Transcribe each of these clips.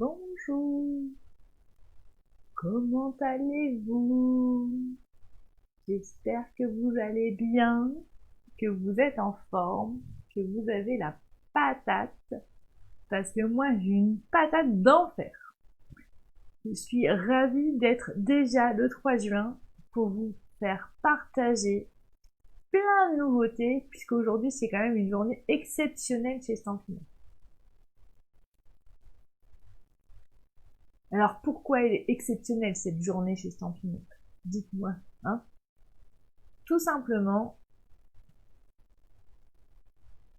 Bonjour, comment allez-vous? J'espère que vous allez bien, que vous êtes en forme, que vous avez la patate, parce que moi j'ai une patate d'enfer. Je suis ravie d'être déjà le 3 juin pour vous faire partager plein de nouveautés, puisqu'aujourd'hui c'est quand même une journée exceptionnelle chez Stampin'. Alors pourquoi elle est exceptionnelle cette journée chez Stampin'? Dites-moi, hein? Tout simplement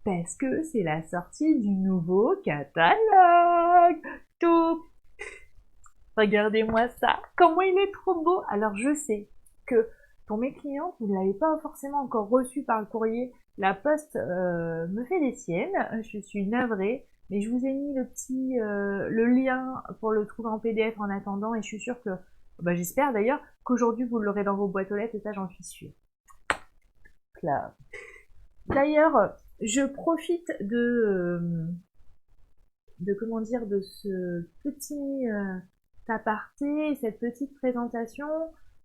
parce que c'est la sortie du nouveau catalogue. Tout. Regardez-moi ça. Comment il est trop beau. Alors je sais que pour mes clientes, vous ne l'avez pas forcément encore reçu par le courrier. La poste me fait des siennes. Je suis navrée. Mais je vous ai mis le lien pour le trouver en PDF en attendant. Et je suis sûre que, j'espère d'ailleurs qu'aujourd'hui vous l'aurez dans vos boîtes aux lettres. Et ça, j'en suis sûre. Là. D'ailleurs, je profite de ce petit aparté, cette petite présentation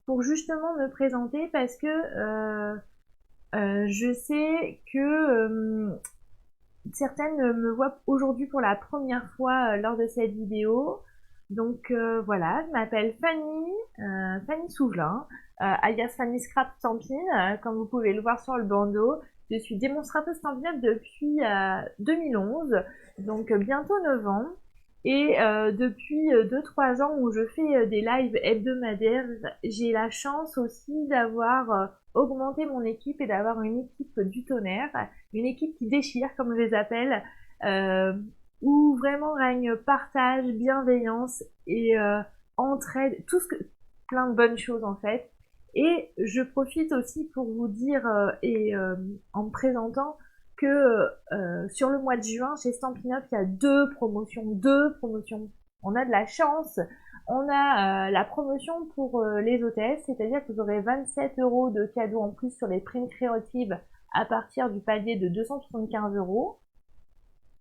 pour justement me présenter parce que je sais que certaines me voient aujourd'hui pour la première fois lors de cette vidéo. Donc voilà, je m'appelle Fanny Souvelin, alias Fanny Scrap Stampin', comme vous pouvez le voir sur le bandeau. Je suis démonstratrice Stampin' depuis 2011, donc bientôt 9 ans. Et depuis 2-3 ans où je fais des lives hebdomadaires, j'ai la chance aussi d'avoir augmenté mon équipe et d'avoir une équipe du tonnerre, une équipe qui déchire comme je les appelle, euh, où vraiment règne partage, bienveillance et entraide, plein de bonnes choses en fait. Et je profite aussi pour vous dire, en me présentant, que sur le mois de juin, chez Stampin' Up, il y a deux promotions. On a de la chance. On a la promotion pour les hôtesses, c'est-à-dire que vous aurez 27 € de cadeaux en plus sur les primes créatives à partir du palier de 275 €.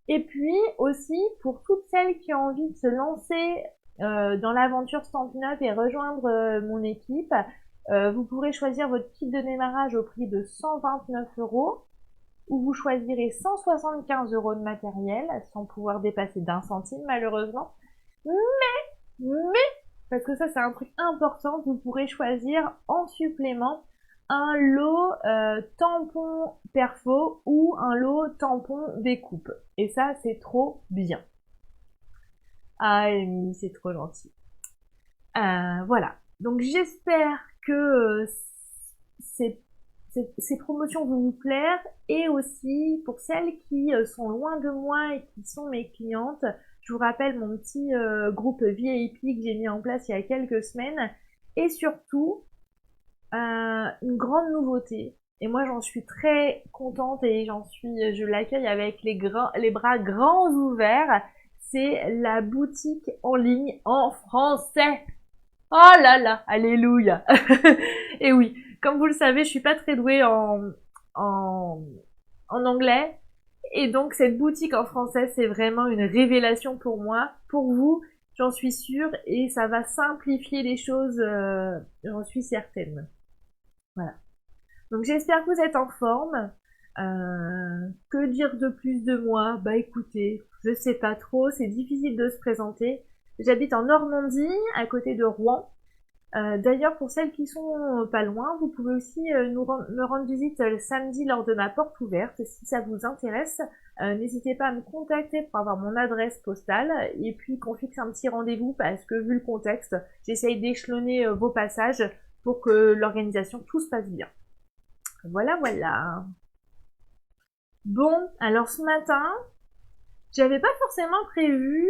Et puis aussi, pour toutes celles qui ont envie de se lancer dans l'aventure Stampin' Up et rejoindre mon équipe, vous pourrez choisir votre kit de démarrage au prix de 129 € où vous choisirez 175 € de matériel sans pouvoir dépasser d'1 centime malheureusement. Mais, parce que ça c'est un truc important, vous pourrez choisir en supplément un lot tampon perfo ou un lot tampon découpe. Et ça c'est trop bien. Ah Amy, c'est trop gentil. Voilà. Donc j'espère que ces, ces promotions vont vous plaire et aussi pour celles qui sont loin de moi et qui sont mes clientes, je vous rappelle mon petit groupe VIP que j'ai mis en place il y a quelques semaines et surtout une grande nouveauté. Et moi j'en suis très contente et je l'accueille avec les bras grands ouverts. C'est la boutique en ligne en français. Oh là là, alléluia. Et oui, comme vous le savez, je suis pas très douée en, en anglais. Et donc, cette boutique en français, c'est vraiment une révélation pour moi. Pour vous, j'en suis sûre. Et ça va simplifier les choses, j'en suis certaine. Voilà. Donc, j'espère que vous êtes en forme. Que dire de plus de moi? Bah écoutez, je sais pas trop, c'est difficile de se présenter. J'habite en Normandie, à côté de Rouen. D'ailleurs, pour celles qui sont pas loin, vous pouvez aussi me rendre visite le samedi lors de ma porte ouverte. Si ça vous intéresse, n'hésitez pas à me contacter pour avoir mon adresse postale et puis qu'on fixe un petit rendez-vous parce que vu le contexte, j'essaye d'échelonner vos passages pour que l'organisation, tout se passe bien. Voilà, voilà. Bon, alors ce matin, j'avais pas forcément prévu,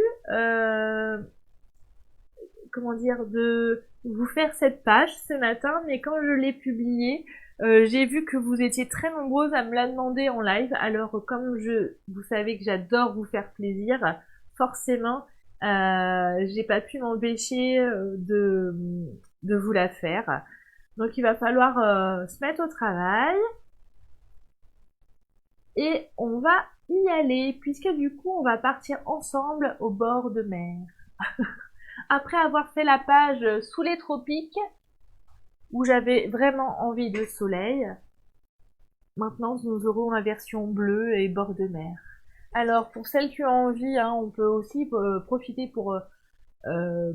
de vous faire cette page ce matin, mais quand je l'ai publiée, j'ai vu que vous étiez très nombreuses à me la demander en live. Alors, vous savez que j'adore vous faire plaisir, forcément, j'ai pas pu m'empêcher de vous la faire. Donc, il va falloir se mettre au travail. Et on va y aller, puisque du coup, on va partir ensemble au bord de mer. Après avoir fait la page sous les tropiques, où j'avais vraiment envie de soleil, maintenant nous aurons la version bleue et bord de mer. Alors pour celles qui ont envie, hein, on peut aussi profiter pour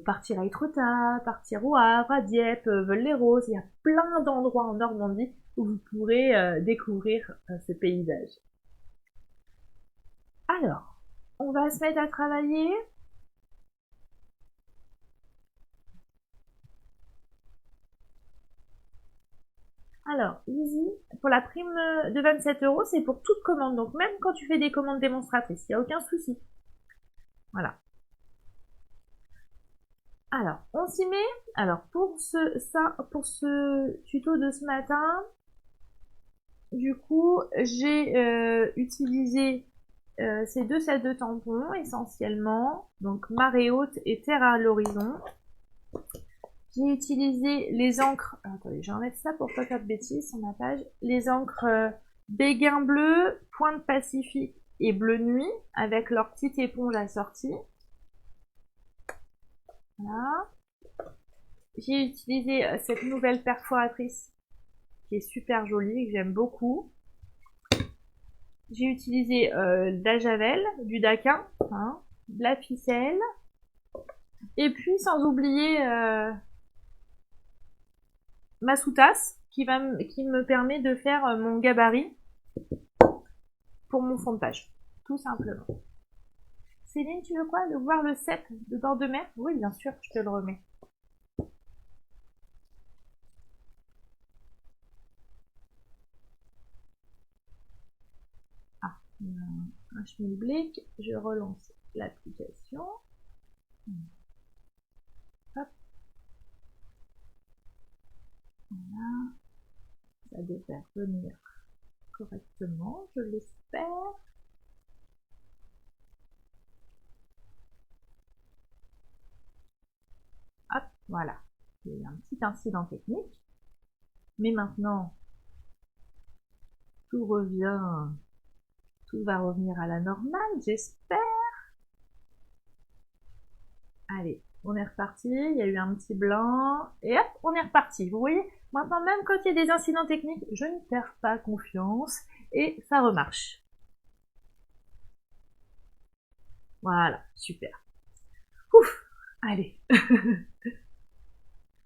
partir à Étretat, partir au Havre, à Dieppe, Veules-les-Roses. Il y a plein d'endroits en Normandie où vous pourrez découvrir ce paysage. Alors, on va se mettre à travailler. Alors, Easy, pour la prime de 27 €, c'est pour toute commande. Donc, même quand tu fais des commandes démonstratrices, il n'y a aucun souci. Voilà. Alors, on s'y met. Alors, pour ce tuto de ce matin, du coup, j'ai utilisé ces deux sets de tampons essentiellement. Donc, marée haute et terre à l'horizon. J'ai utilisé les encres, attendez, je vais remettre ça pour pas faire de bêtises sur ma page, les encres Béguin bleu, Pointe Pacifique et Bleu Nuit, avec leur petite éponge assortie. Voilà. J'ai utilisé cette nouvelle perforatrice qui est super jolie, que j'aime beaucoup. J'ai utilisé de la javel, du daquin, hein, de la ficelle, et puis sans oublier ma sous-tasse qui me permet de faire mon gabarit pour mon fond de page, tout simplement. Céline, tu veux quoi? De voir le set de bord de mer? Oui, bien sûr, je te le remets. Ah, un schmilblick, je relance l'application. Hop. Voilà. Ça devrait venir correctement, je l'espère. Hop, voilà. Il y a eu un petit incident technique. Mais maintenant, tout va revenir à la normale, j'espère. Allez, on est reparti. Il y a eu un petit blanc. Et hop, on est reparti. Vous voyez, maintenant, même quand il y a des incidents techniques, je ne perds pas confiance et ça remarche. Voilà, super. Ouf, allez.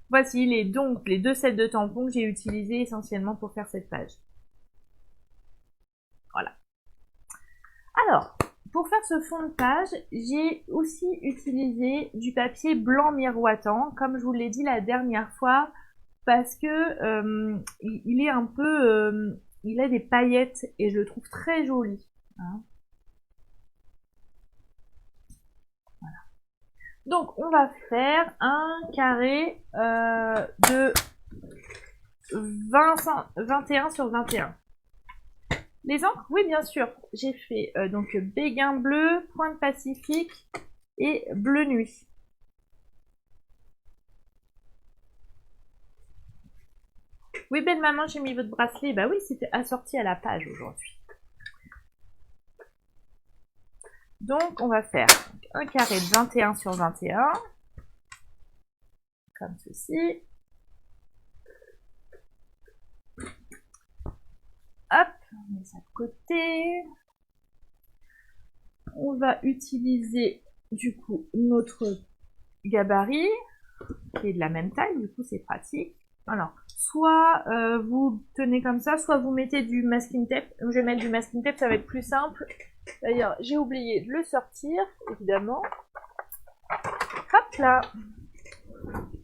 Voici donc les deux sets de tampons que j'ai utilisés essentiellement pour faire cette page. Voilà. Alors, pour faire ce fond de page, j'ai aussi utilisé du papier blanc miroitant, comme je vous l'ai dit la dernière fois, parce que il est un peu, il a des paillettes et je le trouve très joli. Hein. Voilà. Donc, on va faire un carré de 21 sur 21. Les encres, oui, bien sûr. J'ai fait donc Béguin bleu, Pointe Pacifique et Bleu Nuit. Oui, belle maman, j'ai mis votre bracelet. Bah oui, c'était assorti à la page aujourd'hui. Donc, on va faire un carré de 21 sur 21. Comme ceci. Hop, on met ça de côté. On va utiliser du coup notre gabarit qui est de la même taille, du coup c'est pratique. Alors, soit vous tenez comme ça, soit vous mettez du masking tape. Je vais mettre du masking tape, ça va être plus simple. D'ailleurs, j'ai oublié de le sortir, évidemment. Hop là.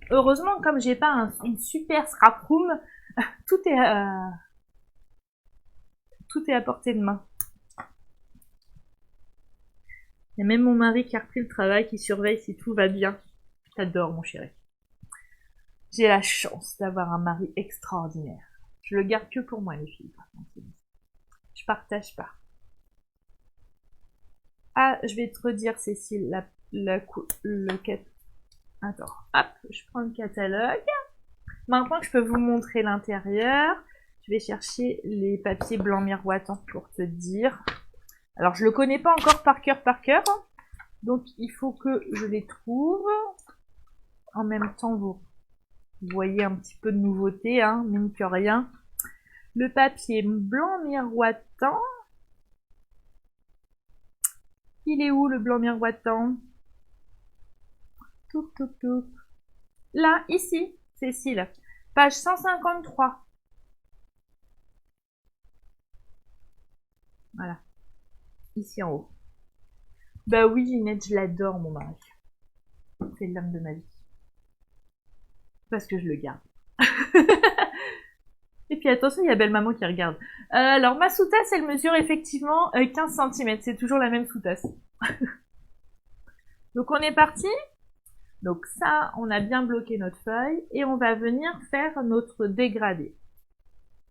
Heureusement, comme j'ai pas une super scrap room, tout est à portée de main. Il y a même mon mari qui a repris le travail, qui surveille si tout va bien. J'adore mon chéri. J'ai la chance d'avoir un mari extraordinaire. Je le garde que pour moi, les filles, par contre. Je partage pas. Ah, je vais te redire, Cécile, Attends, hop, je prends le catalogue. Maintenant que je peux vous montrer l'intérieur, je vais chercher les papiers blancs miroitants pour te dire. Alors, je le connais pas encore par cœur, Donc il faut que je les trouve. En même temps, vous voyez un petit peu de nouveauté, hein, mine que rien. Le papier blanc miroitant. Il est où le blanc miroitant? Touc, touc, touc. Là, ici, Cécile. Page 153. Voilà. Ici en haut. Bah oui, Ginette, je l'adore, mon mari. C'est l'homme de ma vie. Parce que je le garde. Et puis attention, il y a belle maman qui regarde. Alors ma sous-tasse, elle mesure effectivement 15 cm. C'est toujours la même sous-tasse. Donc on est parti. Donc ça, on a bien bloqué notre feuille. Et on va venir faire notre dégradé.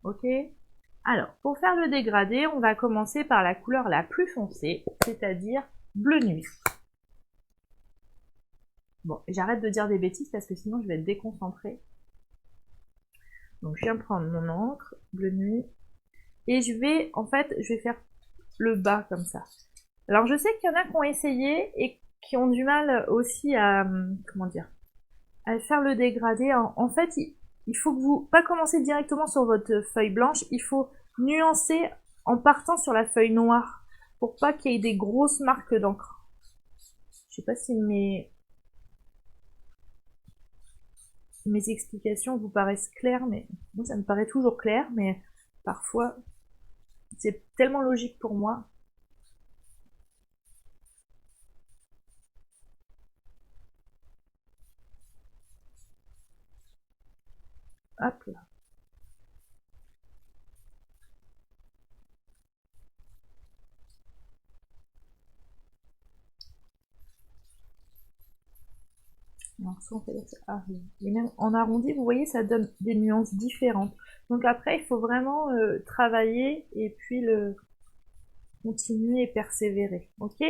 Ok? Alors, pour faire le dégradé, on va commencer par la couleur la plus foncée, c'est-à-dire bleu nuit. Bon, j'arrête de dire des bêtises parce que sinon je vais être déconcentrée. Donc je viens prendre mon encre, bleu nuit, et je vais faire le bas comme ça. Alors je sais qu'il y en a qui ont essayé et qui ont du mal aussi à, à faire le dégradé. En fait, il faut que vous, pas commencer directement sur votre feuille blanche, il faut nuancer en partant sur la feuille noire, pour pas qu'il y ait des grosses marques d'encre. Je sais pas si mes explications vous paraissent claires, mais moi ça me paraît toujours clair, mais parfois c'est tellement logique pour moi. Hop là. Et même en arrondi, vous voyez, ça donne des nuances différentes. Donc après, il faut vraiment travailler et puis le continuer et persévérer. Ok?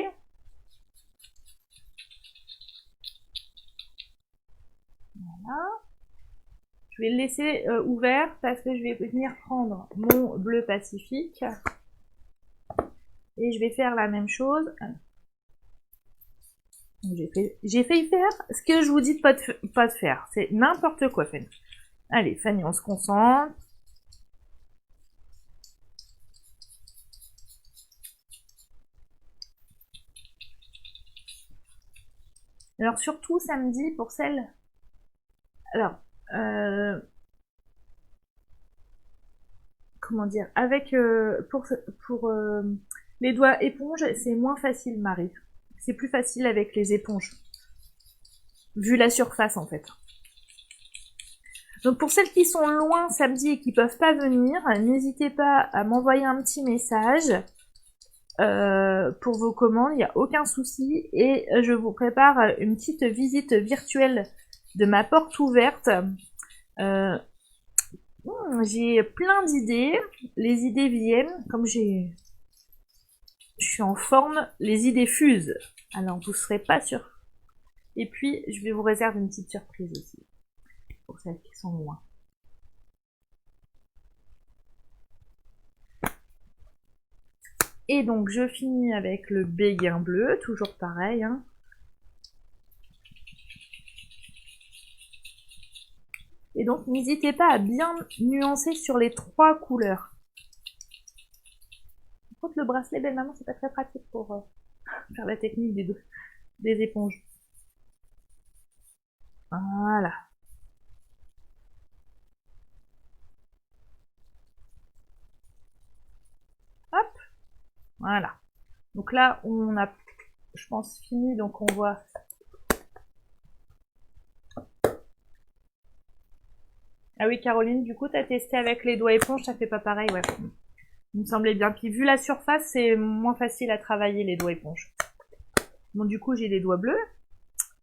Voilà. Je vais le laisser ouvert parce que je vais venir prendre mon bleu Pacifique et je vais faire la même chose. J'ai failli faire ce que je vous dis de pas de faire. C'est n'importe quoi, Fanny. Allez, Fanny, on se concentre. Alors surtout samedi pour celle. Alors, comment dire, avec pour les doigts éponges, c'est moins facile, Marie. C'est plus facile avec les éponges, vu la surface en fait. Donc pour celles qui sont loin samedi et qui peuvent pas venir, n'hésitez pas à m'envoyer un petit message pour vos commandes, il n'y a aucun souci. Et je vous prépare une petite visite virtuelle de ma porte ouverte. J'ai plein d'idées, les idées viennent, comme je suis en forme, les idées fusent. Alors vous serez pas sûr. Et puis je vais vous réserver une petite surprise aussi, pour celles qui sont loin. Et donc je finis avec le béguin bleu, toujours pareil. Hein. Et donc n'hésitez pas à bien nuancer sur les 3 couleurs. Par contre le bracelet, belle maman, c'est pas très pratique pour faire la technique des éponges. Voilà. Hop. Voilà. Donc là, on a, je pense, fini. Donc on voit. Ah oui, Caroline, du coup, t'as testé avec les doigts éponges, ça fait pas pareil, ouais. Il me semblait bien. Puis vu la surface, c'est moins facile à travailler les doigts éponges. Bon, du coup, j'ai des doigts bleus.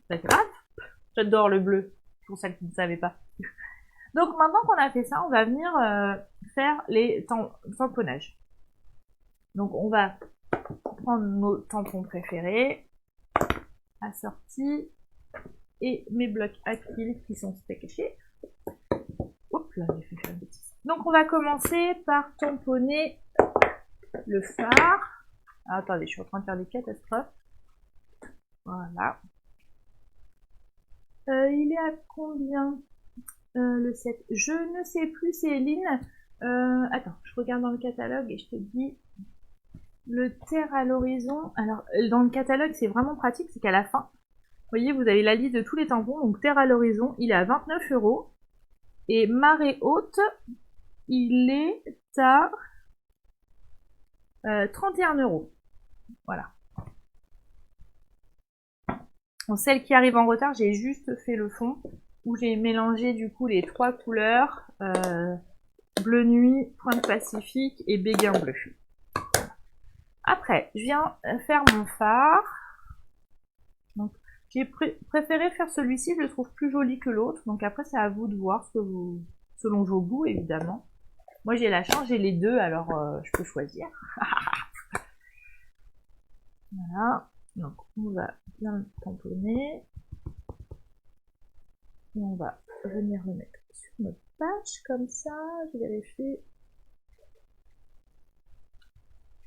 C'est grave. J'adore le bleu, pour celles qui ne savaient pas. Donc maintenant qu'on a fait ça, on va venir faire les tamponnages. Donc on va prendre nos tampons préférés, assortis, et mes blocs acryliques qui sont cachés. Oups là, j'ai fait une bêtise. Donc on va commencer par tamponner le phare. Ah, attendez, je suis en train de faire des catastrophes. Voilà. Il est à combien le set? Je ne sais plus, Céline. Attends, je regarde dans le catalogue et je te dis le terre à l'horizon. Alors, dans le catalogue, c'est vraiment pratique, c'est qu'à la fin, vous voyez, vous avez la liste de tous les tampons. Donc, terre à l'horizon, il est à 29 €. Et marée haute, il est à 31 €. Voilà. Bon, celle qui arrive en retard, j'ai juste fait le fond, où j'ai mélangé du coup les 3 couleurs, bleu nuit, pointe pacifique et béguin bleu. Après, je viens faire mon phare. Donc, j'ai préféré faire celui-ci, je le trouve plus joli que l'autre. Donc après, c'est à vous de voir ce que vous, selon vos goûts, évidemment. Moi, j'ai la chance, j'ai les deux, alors je peux choisir. Voilà. Donc, on va bien tamponner. Et on va venir le mettre sur notre page, comme ça. Je vérifie.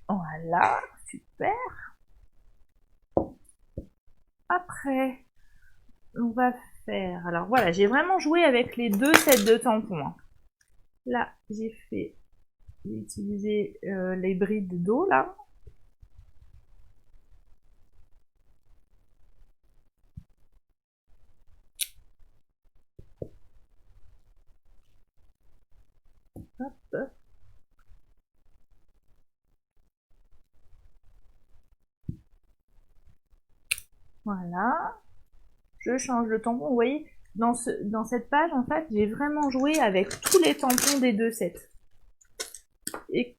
Voilà, super. Après, on va faire... Alors voilà, j'ai vraiment joué avec les deux sets de tampons. Là, j'ai utilisé les brides d'eau, là. Hop. Voilà. Je change le tampon. Vous voyez, dans cette page, en fait, j'ai vraiment joué avec tous les tampons des deux sets. Et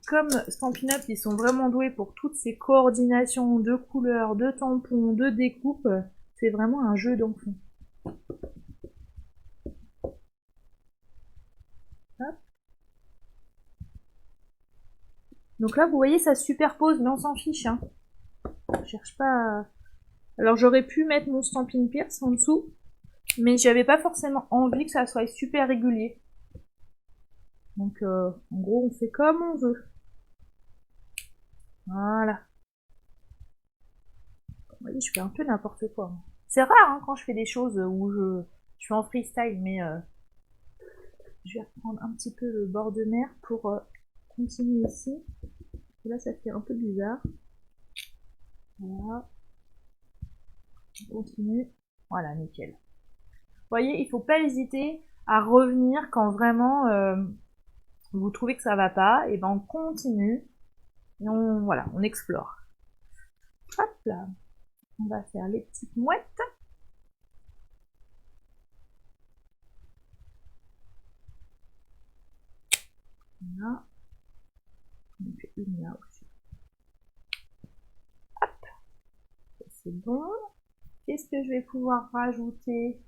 comme Stampin' Up, ils sont vraiment doués pour toutes ces coordinations de couleurs, de tampons, de découpes, c'est vraiment un jeu d'enfant. Donc là, vous voyez, ça se superpose, mais on s'en fiche. Hein. Je cherche pas à... Alors j'aurais pu mettre mon Stampin' Pierce en dessous, mais j'avais pas forcément envie que ça soit super régulier. Donc en gros, on fait comme on veut. Voilà. Vous voyez, je fais un peu n'importe quoi. C'est rare hein, quand je fais des choses où je suis en freestyle, mais je vais reprendre un petit peu le bord de mer pour continuer ici. Là, ça fait un peu bizarre. Voilà. On continue. Voilà, nickel. Vous voyez, il ne faut pas hésiter à revenir quand vraiment vous trouvez que ça va pas. Et ben on continue et voilà, on explore. Hop là. On va faire les petites mouettes. Là. On fait une là aussi. Hop. C'est bon. Qu'est-ce que je vais pouvoir rajouter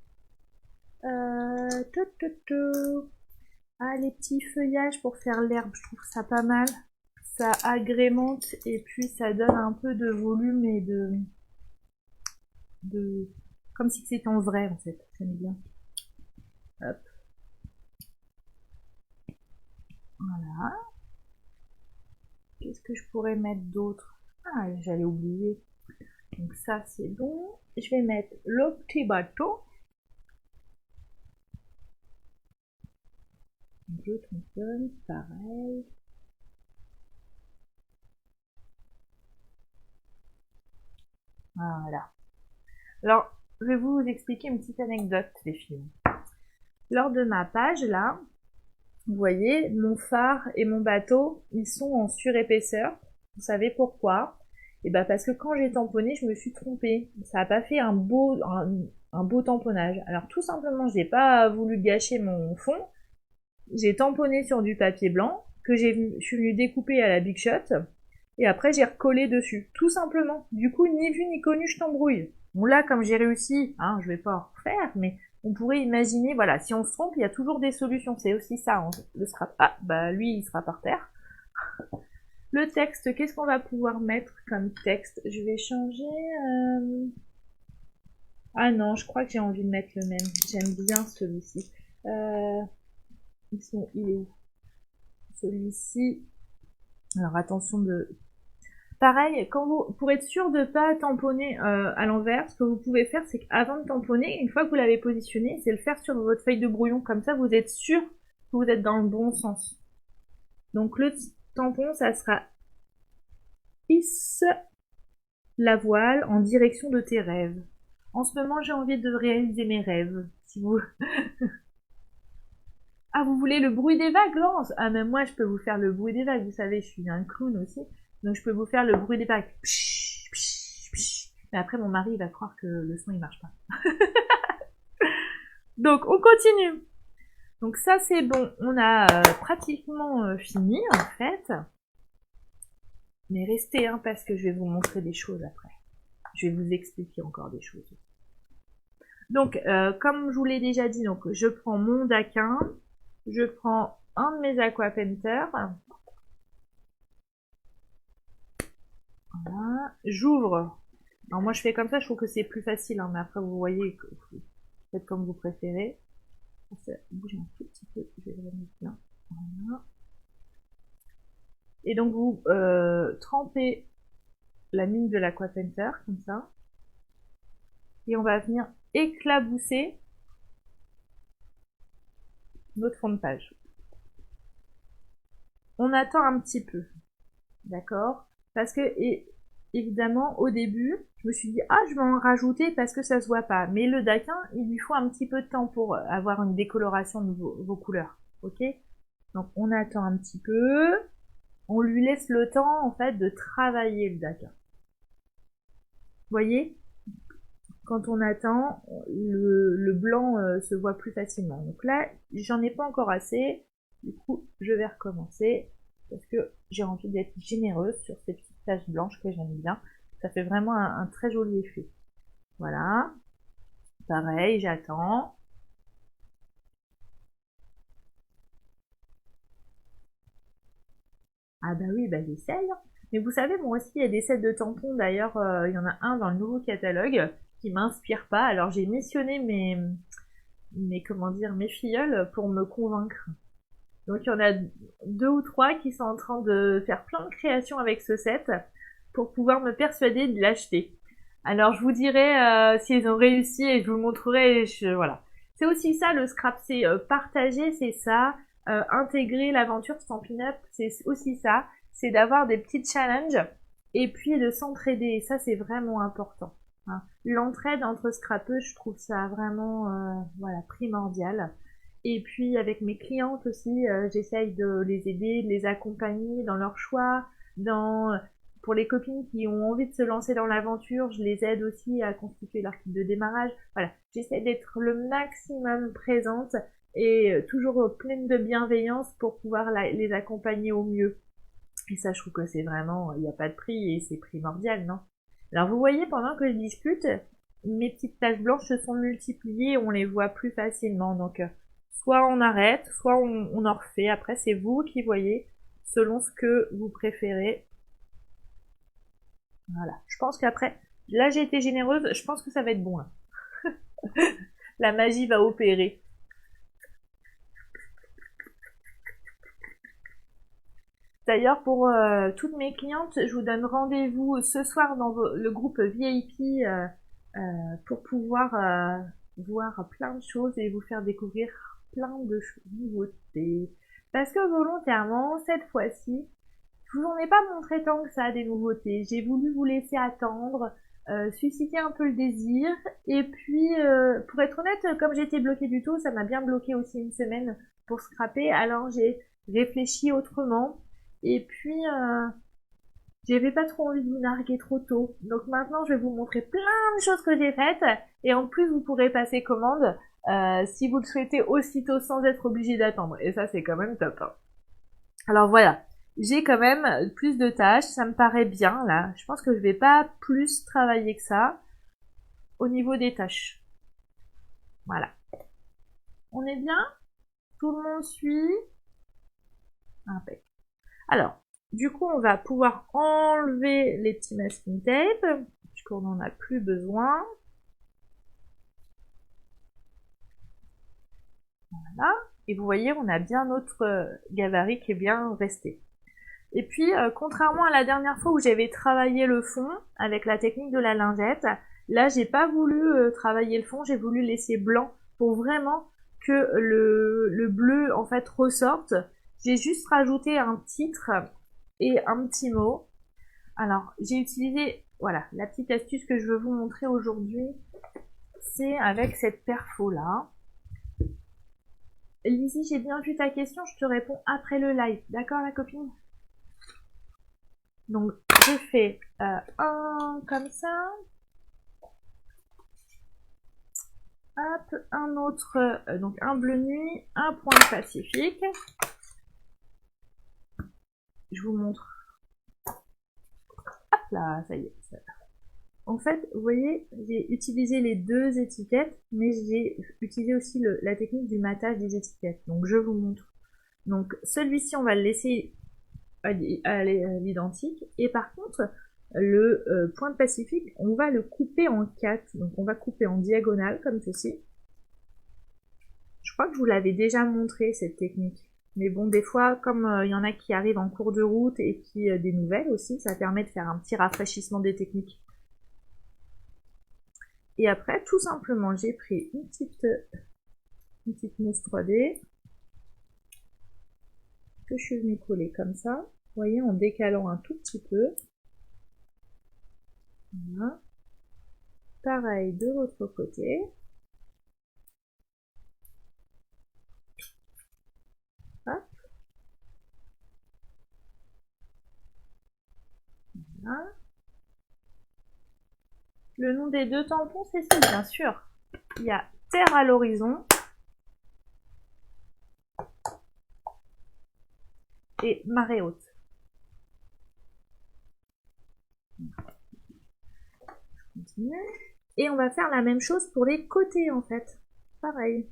Ah, les petits feuillages pour faire l'herbe, je trouve ça pas mal. Ça agrémente et puis ça donne un peu de volume et de comme si c'était en vrai en fait. J'aime bien. Hop. Voilà. Qu'est-ce que je pourrais mettre d'autre? Ah, j'allais oublier. Donc ça c'est bon. Je vais mettre le petit bateau. Je tronçonne, pareil. Voilà. Alors, je vais vous expliquer une petite anecdote, les filles. Lors de ma page, là, vous voyez, mon phare et mon bateau, ils sont en surépaisseur. Vous savez pourquoi? Et ben parce que quand j'ai tamponné, je me suis trompée. Ça n'a pas fait un beau tamponnage. Alors tout simplement, j'ai pas voulu gâcher mon fond. J'ai tamponné sur du papier blanc que je suis venue découper à la Big Shot. Et après, j'ai recollé dessus. Tout simplement. Du coup, ni vu ni connu, je t'embrouille. Bon là, comme j'ai réussi, hein, je vais pas en refaire, mais on pourrait imaginer, voilà, si on se trompe, il y a toujours des solutions. C'est aussi ça, hein, le scrap. Ah, bah lui, il sera par terre. Le texte, qu'est-ce qu'on va pouvoir mettre comme texte? Je vais changer... Ah non, je crois que j'ai envie de mettre le même. J'aime bien celui-ci. Il est où? Celui-ci. Alors attention de Pareil, pour être sûr de ne pas tamponner à l'envers, ce que vous pouvez faire, c'est qu'avant de tamponner, une fois que vous l'avez positionné, c'est le faire sur votre feuille de brouillon. Comme ça, vous êtes sûr que vous êtes dans le bon sens. Donc le tampon, ça sera hisse la voile en direction de tes rêves. En ce moment, j'ai envie de réaliser mes rêves. Si vous... Ah, vous voulez le bruit des vagues, Laurence? Ah, même moi, je peux vous faire le bruit des vagues. Vous savez, je suis un clown aussi. Donc, je peux vous faire le bruit des vagues. Psh, psh, psh. Mais après, mon mari, il va croire que le son, il marche pas. Donc, on continue. Donc, ça, c'est bon. On a pratiquement fini, en fait. Mais restez, hein, parce que je vais vous montrer des choses après. Je vais vous expliquer encore des choses. Donc, comme je vous l'ai déjà dit, donc je prends mon daquin, je prends un de mes aquapainters, voilà, j'ouvre. Alors moi je fais comme ça, je trouve que c'est plus facile, hein, mais après vous voyez, faites comme vous préférez. Ça bouge un tout petit peu, je vais le remettre bien. Voilà. Et donc vous trempez la mine de l'aquapainter comme ça, et on va venir éclabousser notre fond de page. On attend un petit peu, d'accord? Parce que, évidemment, au début, je me suis dit, ah, je vais en rajouter parce que ça se voit pas. Mais le daquin, il lui faut un petit peu de temps pour avoir une décoloration de vos couleurs, ok? Donc, on attend un petit peu, on lui laisse le temps, en fait, de travailler le daquin. Vous voyez? Quand on attend, le blanc se voit plus facilement. Donc là, j'en ai pas encore assez. Du coup, je vais recommencer parce que j'ai envie d'être généreuse sur ces petites taches blanches que j'aime bien. Ça fait vraiment un très joli effet. Voilà. Pareil, j'attends. Ah bah oui, bah j'essaye. Mais vous savez, moi aussi, il y a des sets de tampons. D'ailleurs, il y en a un dans le nouveau catalogue qui m'inspire pas. Alors j'ai missionné mes filleuls pour me convaincre. Donc il y en a 2 ou 3 qui sont en train de faire plein de créations avec ce set pour pouvoir me persuader de l'acheter. Alors je vous dirai si ils ont réussi et je vous le montrerai. Voilà. C'est aussi ça le scrap, c'est partager, c'est ça. Intégrer l'aventure Stampin' Up, c'est aussi ça. C'est d'avoir des petits challenges et puis de s'entraider. Ça c'est vraiment important. Hein. L'entraide entre scrappeux, je trouve ça vraiment voilà, primordial. Et puis avec mes clientes aussi, j'essaye de les aider, de les accompagner dans leur choix, pour les copines qui ont envie de se lancer dans l'aventure, je les aide aussi à constituer leur kit de démarrage. Voilà, j'essaie d'être le maximum présente et toujours pleine de bienveillance pour pouvoir les accompagner au mieux. Et ça, je trouve que c'est vraiment, il n'y a pas de prix et c'est primordial, non? Alors vous voyez, pendant que je discute, mes petites taches blanches se sont multipliées et on les voit plus facilement. Donc soit on arrête, soit on en refait. Après, c'est vous qui voyez selon ce que vous préférez. Voilà. Je pense qu'après, là j'ai été généreuse, je pense que ça va être bon là. La magie va opérer. D'ailleurs, pour toutes mes clientes, je vous donne rendez-vous ce soir dans le groupe VIP pour pouvoir voir plein de choses et vous faire découvrir plein de nouveautés. Parce que volontairement, cette fois-ci, je vous en ai pas montré tant que ça des nouveautés. J'ai voulu vous laisser attendre, susciter un peu le désir. Et puis, pour être honnête, comme j'étais bloquée du tout, ça m'a bien bloqué aussi une semaine pour scraper. Alors j'ai réfléchi autrement. Et puis, j'avais pas trop envie de vous narguer trop tôt. Donc maintenant, je vais vous montrer plein de choses que j'ai faites. Et en plus, vous pourrez passer commande si vous le souhaitez aussitôt sans être obligé d'attendre. Et ça, c'est quand même top. Hein. Alors voilà, j'ai quand même plus de tâches. Ça me paraît bien là. Je pense que je vais pas plus travailler que ça au niveau des tâches. Voilà. On est bien? Tout le monde suit? Impec. Alors, du coup, on va pouvoir enlever les petits masking tape, puisqu'on n'en a plus besoin. Voilà. Et vous voyez, on a bien notre gabarit qui est bien resté. Et puis, contrairement à la dernière fois où j'avais travaillé le fond avec la technique de la lingette, là, j'ai pas voulu travailler le fond, j'ai voulu laisser blanc pour vraiment que le bleu, en fait, ressorte. J'ai juste rajouté un titre et un petit mot. Alors, j'ai utilisé, voilà, la petite astuce que je veux vous montrer aujourd'hui, c'est avec cette perfo-là. Lizzie, j'ai bien vu ta question, je te réponds après le live. D'accord, la copine? Donc, je fais un comme ça. Hop, un autre, donc un bleu nuit, un point pacifique. Je vous montre. Hop là, ça y est. En fait, vous voyez, j'ai utilisé les deux étiquettes, mais j'ai utilisé aussi la technique du matage des étiquettes. Donc, je vous montre. Donc, celui-ci, on va le laisser à l'identique. Et par contre, le point de Pacifique, on va le couper en 4. Donc, on va couper en diagonale, comme ceci. Je crois que je vous l'avais déjà montré, cette technique. Mais bon, des fois, comme il y en a qui arrivent en cours de route et qui des nouvelles aussi, ça permet de faire un petit rafraîchissement des techniques. Et après, tout simplement, j'ai pris une petite mousse 3D que je suis venue coller comme ça. Vous voyez, en décalant un tout petit peu. Voilà. Pareil de l'autre côté. Hop. Voilà. Le nom des deux tampons, c'est ça, bien sûr. Il y a Terre à l'horizon et Marée haute. Je continue. Et on va faire la même chose pour les côtés, en fait. Pareil.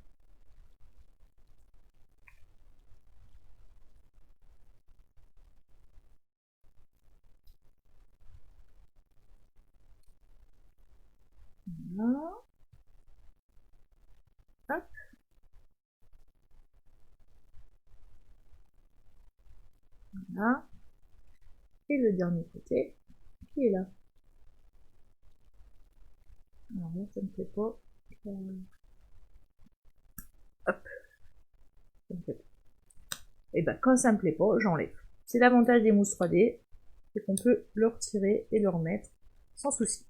Voilà. Hop. Voilà. Et le dernier côté, qui est là. Alors là, ça ne plaît pas. Hop. Ça me plaît pas. Et ben, quand ça me plaît pas, j'enlève. C'est l'avantage des mousses 3D, c'est qu'on peut le retirer et le remettre sans souci.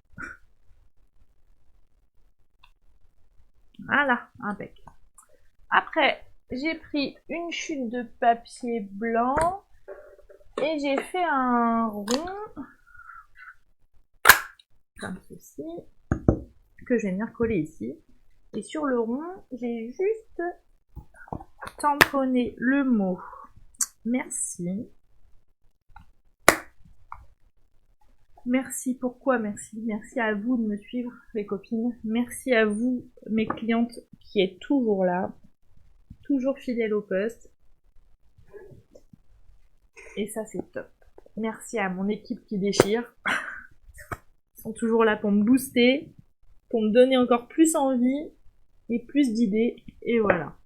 Voilà, impec. Après, j'ai pris une chute de papier blanc et j'ai fait un rond comme ceci que je vais venir coller ici. Et sur le rond, j'ai juste tamponné le mot merci. Merci, pourquoi merci? Merci à vous de me suivre, les copines. Merci à vous, mes clientes, qui êtes toujours là, toujours fidèles au poste. Et ça, c'est top. Merci à mon équipe qui déchire. Ils sont toujours là pour me booster, pour me donner encore plus envie et plus d'idées. Et voilà.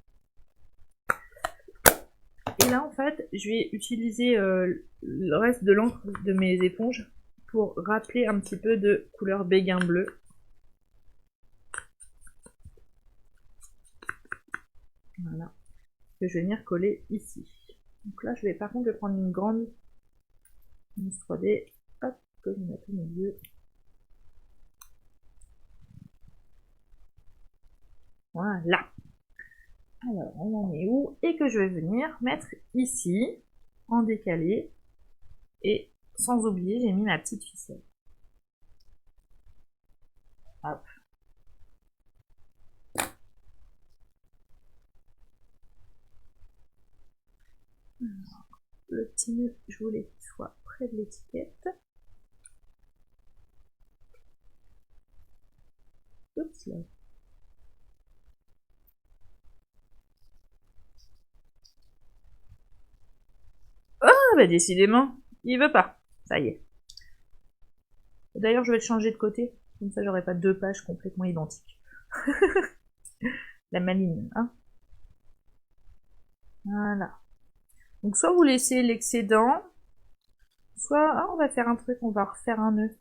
Et là, en fait, je vais utiliser le reste de l'encre de mes éponges pour rappeler un petit peu de couleur béguin bleu. Voilà. Que je vais venir coller ici. Donc là, je vais par contre prendre une grande mousse 3D. Hop, que je vais mettre au milieu. Voilà. Alors, on en est où? Et que je vais venir mettre ici, en décalé. Et sans oublier, j'ai mis ma petite ficelle. Hop. Alors, le petit nœud, je voulais qu'il soit près de l'étiquette. Oups là. Oh, bah décidément, il veut pas. Ça y est. D'ailleurs, je vais le changer de côté. Comme ça, j'aurai pas deux pages complètement identiques. La maligne, hein. Voilà. Donc, soit vous laissez l'excédent, soit ah, on va faire un truc, on va refaire un nœud.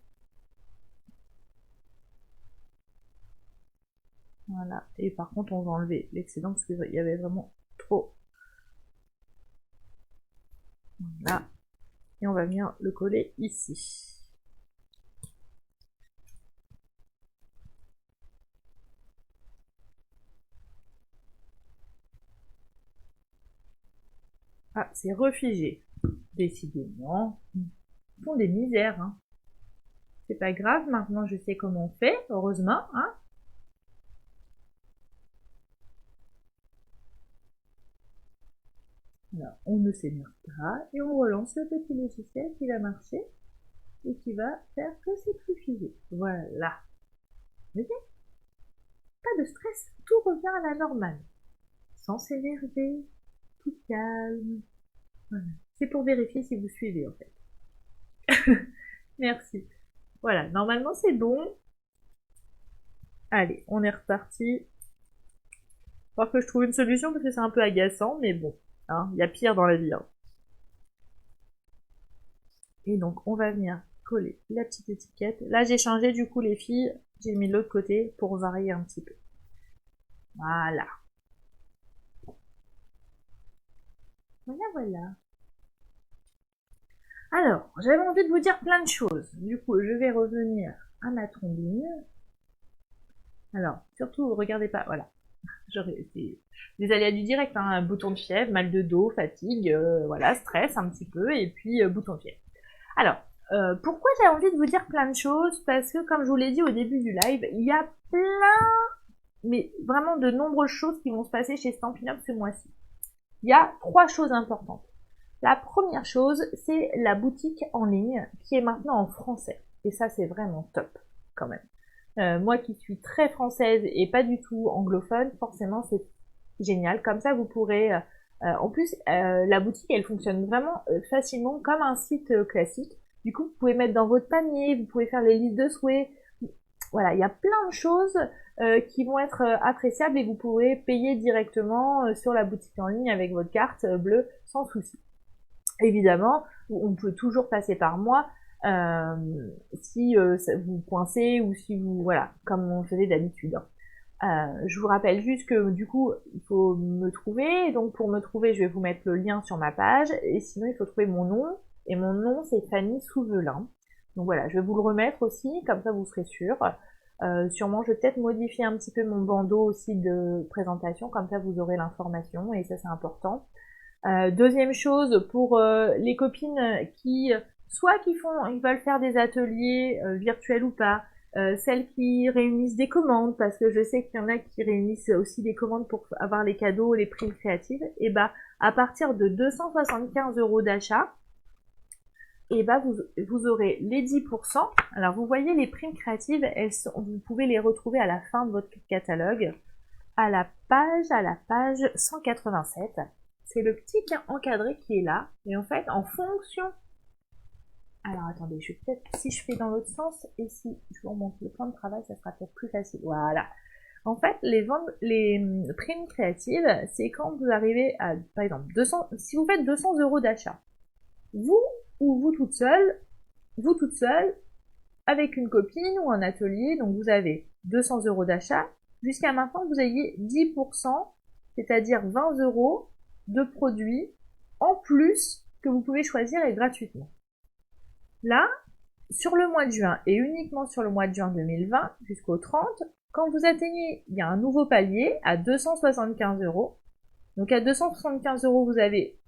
Voilà, et par contre on va enlever l'excédent parce qu'il y avait vraiment trop. Voilà, et on va venir le coller ici. Ah, c'est refigé. Décidément, ils font des misères, hein. C'est pas grave, maintenant je sais comment on fait, heureusement, hein. Là, on ne s'énerve pas et on relance le petit logiciel qui va marcher et qui va faire que c'est plus figé. Voilà. Vous voyez, pas de stress, tout revient à la normale. Sans s'énerver, tout calme. Voilà. C'est pour vérifier si vous suivez en fait. Merci. Voilà, normalement c'est bon. Allez, on est reparti. Faut que je trouve une solution parce que c'est un peu agaçant, mais bon, hein, y a pire dans la vie. Hein. Et donc on va venir coller la petite étiquette. Là j'ai changé du coup les filles, j'ai mis de l'autre côté pour varier un petit peu. Voilà. Voilà, voilà. Alors, j'avais envie de vous dire plein de choses. Du coup, je vais revenir à ma trombine. Alors, surtout, regardez pas, voilà. C'est des aléas du direct, hein, un bouton de fièvre, mal de dos, fatigue, voilà, stress un petit peu, et puis bouton de fièvre. Alors, pourquoi j'ai envie de vous dire plein de choses? Parce que, comme je vous l'ai dit au début du live, il y a plein, mais vraiment de nombreuses choses qui vont se passer chez Stampin' Up ce mois-ci. Il y a 3 choses importantes. La première chose, c'est la boutique en ligne qui est maintenant en français. Et ça, c'est vraiment top, quand même. Moi qui suis très française et pas du tout anglophone, forcément, c'est génial. Comme ça, vous pourrez... en plus, la boutique, elle fonctionne vraiment facilement comme un site classique. Du coup, vous pouvez mettre dans votre panier, vous pouvez faire les listes de souhaits. Voilà, il y a plein de choses qui vont être appréciables et vous pourrez payer directement sur la boutique en ligne avec votre carte bleue sans souci. Évidemment, on peut toujours passer par moi si vous coincez ou si vous... Voilà, comme on faisait d'habitude. Je vous rappelle juste que du coup, il faut me trouver. Donc pour me trouver, je vais vous mettre le lien sur ma page. Et sinon, il faut trouver mon nom. Et mon nom, c'est Fanny Souvelin. Donc voilà, je vais vous le remettre aussi, comme ça vous serez sûr. Sûrement, je vais peut-être modifier un petit peu mon bandeau aussi de présentation, comme ça vous aurez l'information, et ça c'est important. Deuxième chose, pour les copines qui, soit ils veulent faire des ateliers virtuels ou pas, celles qui réunissent des commandes, parce que je sais qu'il y en a qui réunissent aussi des commandes pour avoir les cadeaux, les primes créatives, et bah à partir de 275 € d'achat, et bah vous aurez les 10%. Alors vous voyez les primes créatives, vous pouvez les retrouver à la fin de votre catalogue, à la page 187. C'est le petit encadré qui est là. Et en fait, en fonction... Alors attendez, je vais peut-être, si je fais dans l'autre sens, et si je vous remonte le plan de travail, ça sera peut-être plus facile. Voilà. En fait, les primes créatives, c'est quand vous arrivez à, par exemple, 200, si vous faites 200 € d'achat, vous ou vous toute seule, avec une copine ou un atelier, donc vous avez 200 € d'achat, jusqu'à maintenant vous ayez 10%, c'est-à-dire 20 € de produits en plus que vous pouvez choisir et gratuitement. Là, sur le mois de juin et uniquement sur le mois de juin 2020 jusqu'au 30, quand vous atteignez, il y a un nouveau palier à 275 €. Donc à 275 €, vous avez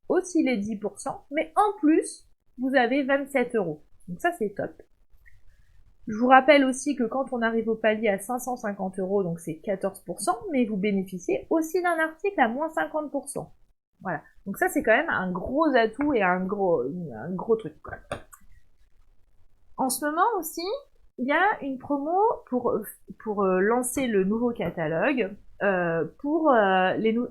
aussi les 10%, mais en plus, vous avez 27 €. Donc ça, c'est top. Je vous rappelle aussi que quand on arrive au palier à 550 €, donc c'est 14%, mais vous bénéficiez aussi d'un article à moins 50%. Voilà. Donc ça, c'est quand même un gros atout et un gros truc, quoi. En ce moment aussi, il y a une promo pour lancer le nouveau catalogue, pour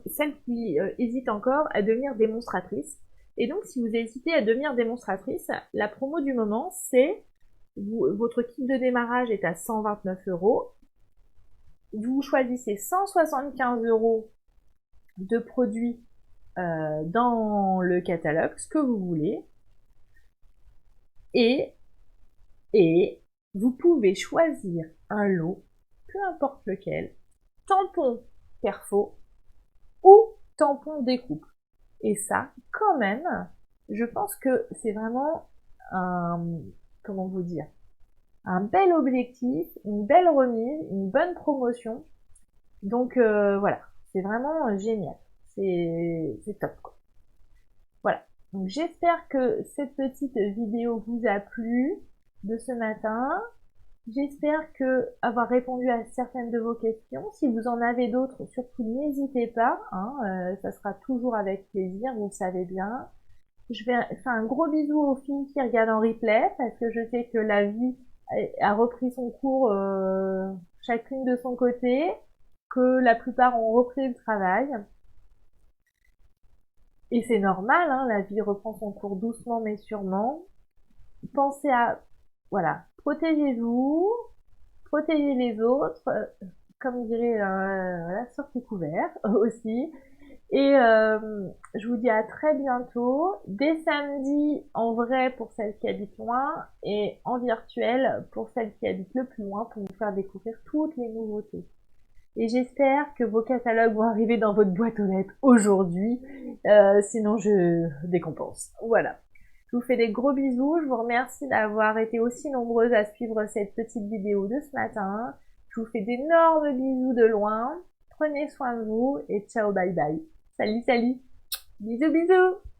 celles qui hésitent encore à devenir démonstratrices. Et donc, si vous hésitez à devenir démonstratrice, la promo du moment, c'est votre kit de démarrage est à 129 €. Vous choisissez 175 € de produits dans le catalogue, ce que vous voulez. Et, et vous pouvez choisir un lot, peu importe lequel, tampon perfo ou tampon découpe. Et ça, quand même, je pense que c'est vraiment un, comment vous dire, un bel objectif, une belle remise, une bonne promotion. Donc voilà, c'est vraiment génial. C'est top, quoi. Voilà. Donc j'espère que cette petite vidéo vous a plu de ce matin. J'espère que avoir répondu à certaines de vos questions. Si vous en avez d'autres, surtout n'hésitez pas, hein, ça sera toujours avec plaisir, vous le savez bien. Je vais faire un gros bisou aux filles qui regardent en replay, parce que je sais que la vie a repris son cours chacune de son côté, que la plupart ont repris le travail. Et c'est normal, hein, la vie reprend son cours doucement mais sûrement. Pensez à, voilà, protégez-vous, protégez les autres, comme dirait, voilà, sortez couverts aussi. Et je vous dis à très bientôt, dès samedi en vrai pour celles qui habitent loin et en virtuel pour celles qui habitent le plus loin pour vous faire découvrir toutes les nouveautés. Et j'espère que vos catalogues vont arriver dans votre boîte aux lettres aujourd'hui, sinon je décompense. Voilà. Je vous fais des gros bisous, je vous remercie d'avoir été aussi nombreuses à suivre cette petite vidéo de ce matin. Je vous fais d'énormes bisous de loin, prenez soin de vous et ciao bye bye. Salut salut, bisous bisous.